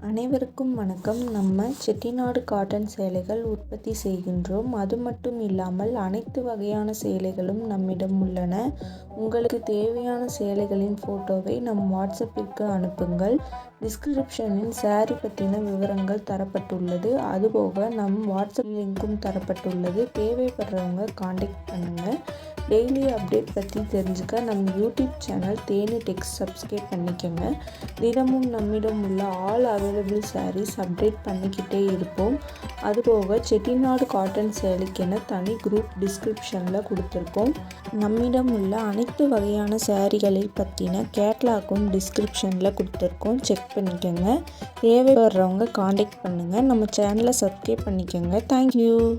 அனைவருக்கும் வணக்கம். நம்ம செட்டிநாடு காட்டன் சேலைகள் உற்பத்தி செய்கின்றோம். அது மட்டும் இல்லாமல் அனைத்து வகையான சேலைகளும் நம்மிடம் உள்ளன. உங்களுக்கு தேவையான சேலைகளின் ஃபோட்டோவை நம் வாட்ஸ்அப்பிற்கு அனுப்புங்கள். டிஸ்கிரிப்ஷனில் சாரி பற்றின விவரங்கள் தரப்பட்டுள்ளது. அதுபோக நம் வாட்ஸ்அப் லிங்க்கும் தரப்பட்டுள்ளது. தேவைப்படுறவங்க காண்டாக்ட் பண்ணுங்கள். டெய்லி அப்டேட் பற்றி தெரிஞ்சுக்க நம்ம யூடியூப் சேனல் தேனி டெக்ஸ் சப்ஸ்கிரைப் பண்ணிக்கோங்க. தினமும் நம்மிடம் உள்ள ஆல் அவைலபிள் சாரீஸ் அப்டேட் பண்ணிக்கிட்டே இருப்போம். அதுபோக செட்டிநாடு காட்டன் சேலைக்கென தனி குரூப் டிஸ்கிரிப்ஷனில் கொடுத்துருக்கோம். நம்மிடம் உள்ள அனைத்து வகையான சாரீகளை பற்றின கேட்லாக்கும் டிஸ்கிரிப்ஷனில் கொடுத்துருக்கோம். செக் பண்ணிக்கோங்க. தேவைப்படுறவங்க காண்டாக்ட் பண்ணுங்கள். நம்ம சேனலை சப்ஸ்கிரைப் பண்ணிக்கோங்க. தேங்க்யூ.